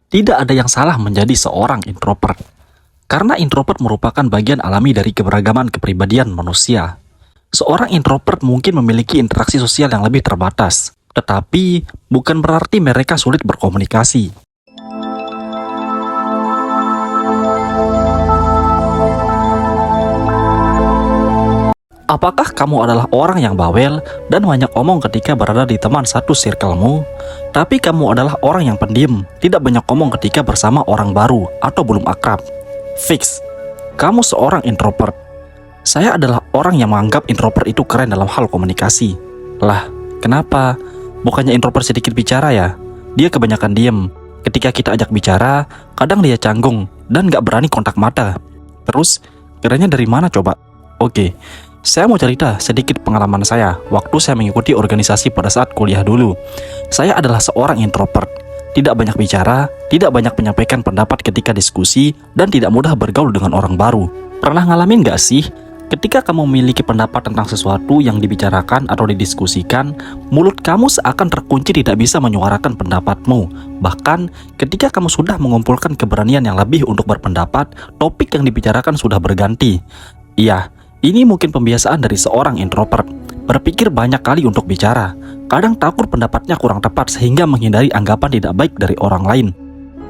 Tidak ada yang salah menjadi seorang introvert, karena introvert merupakan bagian alami dari keberagaman kepribadian manusia. Seorang introvert mungkin memiliki interaksi sosial yang lebih terbatas, tetapi bukan berarti mereka sulit berkomunikasi. Apakah kamu adalah orang yang bawel dan banyak omong ketika berada di teman satu circlemu, tapi kamu adalah orang yang pendiam, tidak banyak omong ketika bersama orang baru atau belum akrab? Fix, kamu seorang introvert. Saya adalah orang yang menganggap introvert itu keren dalam hal komunikasi. Lah, kenapa? Bukannya introvert sedikit bicara ya? Dia kebanyakan diem. Ketika kita ajak bicara, kadang dia canggung dan gak berani kontak mata. Terus, kiranya dari mana coba? Oke. Saya mau cerita sedikit pengalaman saya waktu saya mengikuti organisasi pada saat kuliah dulu. Saya adalah seorang introvert, tidak banyak bicara, tidak banyak menyampaikan pendapat ketika diskusi, dan tidak mudah bergaul dengan orang baru. Pernah ngalamin gak sih? Ketika kamu memiliki pendapat tentang sesuatu yang dibicarakan atau didiskusikan, mulut kamu seakan terkunci tidak bisa menyuarakan pendapatmu. Bahkan, ketika kamu sudah mengumpulkan keberanian yang lebih untuk berpendapat, topik yang dibicarakan sudah berganti. Iya, ini mungkin pembiasaan dari seorang introvert, berpikir banyak kali untuk bicara. Kadang takut pendapatnya kurang tepat sehingga menghindari anggapan tidak baik dari orang lain.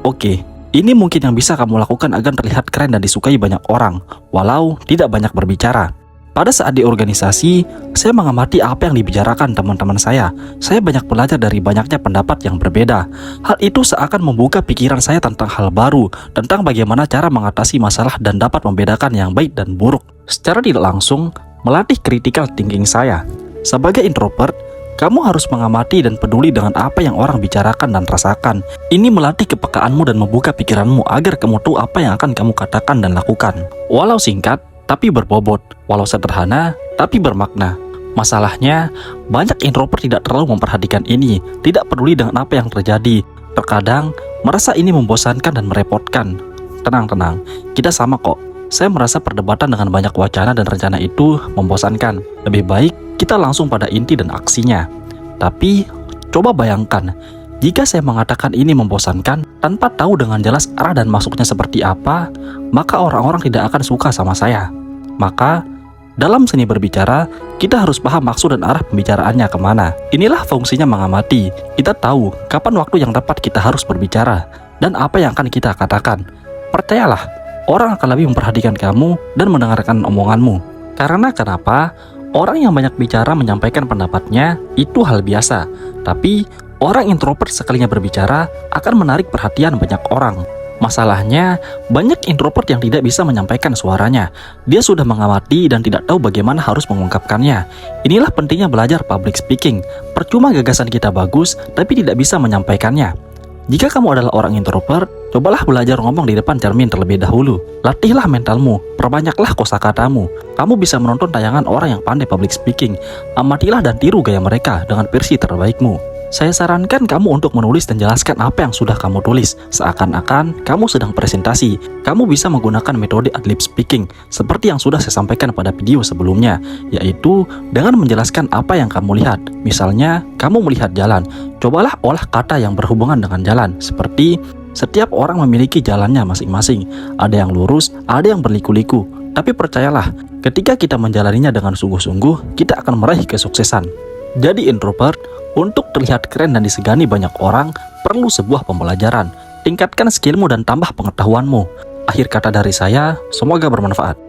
Oke, ini mungkin yang bisa kamu lakukan agar terlihat keren dan disukai banyak orang, walau tidak banyak berbicara. Pada saat di organisasi, saya mengamati apa yang dibicarakan teman-teman saya. Saya banyak belajar dari banyaknya pendapat yang berbeda. Hal itu seakan membuka pikiran saya tentang hal baru, tentang bagaimana cara mengatasi masalah dan dapat membedakan yang baik dan buruk. Secara tidak langsung, melatih critical thinking saya. Sebagai introvert, kamu harus mengamati dan peduli dengan apa yang orang bicarakan dan rasakan. Ini melatih kepekaanmu dan membuka pikiranmu agar kamu tahu apa yang akan kamu katakan dan lakukan. Walau singkat, tapi berbobot. Walau sederhana, tapi bermakna. Masalahnya, banyak introvert tidak terlalu memperhatikan ini, tidak peduli dengan apa yang terjadi. Terkadang, merasa ini membosankan dan merepotkan. Tenang, kita sama kok. Saya merasa perdebatan dengan banyak wacana dan rencana itu membosankan. Lebih baik kita langsung pada inti dan aksinya. Tapi, coba bayangkan, jika saya mengatakan ini membosankan tanpa tahu dengan jelas arah dan maksudnya seperti apa, maka orang-orang tidak akan suka sama saya. Maka, dalam seni berbicara, kita harus paham maksud dan arah pembicaraannya kemana. Inilah fungsinya mengamati. Kita tahu kapan waktu yang tepat kita harus berbicara dan apa yang akan kita katakan. Percayalah, orang akan lebih memperhatikan kamu dan mendengarkan omonganmu. Karena kenapa? Orang yang banyak bicara menyampaikan pendapatnya itu hal biasa. Tapi orang introvert sekalinya berbicara akan menarik perhatian banyak orang. Masalahnya, banyak introvert yang tidak bisa menyampaikan suaranya. Dia sudah mengamati dan tidak tahu bagaimana harus mengungkapkannya. Inilah pentingnya belajar public speaking. Percuma gagasan kita bagus, tapi tidak bisa menyampaikannya. Jika kamu adalah orang introvert, cobalah belajar ngomong di depan cermin terlebih dahulu. Latihlah mentalmu, perbanyaklah kosakatamu. Kamu bisa menonton tayangan orang yang pandai public speaking. Amatilah dan tiru gaya mereka dengan versi terbaikmu. Saya sarankan kamu untuk menulis dan jelaskan apa yang sudah kamu tulis. Seakan-akan kamu sedang presentasi. Kamu bisa menggunakan metode adlib speaking seperti yang sudah saya sampaikan pada video sebelumnya, yaitu dengan menjelaskan apa yang kamu lihat. Misalnya, kamu melihat jalan. Cobalah olah kata yang berhubungan dengan jalan, seperti setiap orang memiliki jalannya masing-masing. Ada yang lurus, ada yang berliku-liku. Tapi percayalah, ketika kita menjalaninya dengan sungguh-sungguh, kita akan meraih kesuksesan. Jadi introvert, untuk terlihat keren dan disegani banyak orang, perlu sebuah pembelajaran. Tingkatkan skillmu dan tambah pengetahuanmu. Akhir kata dari saya, semoga bermanfaat.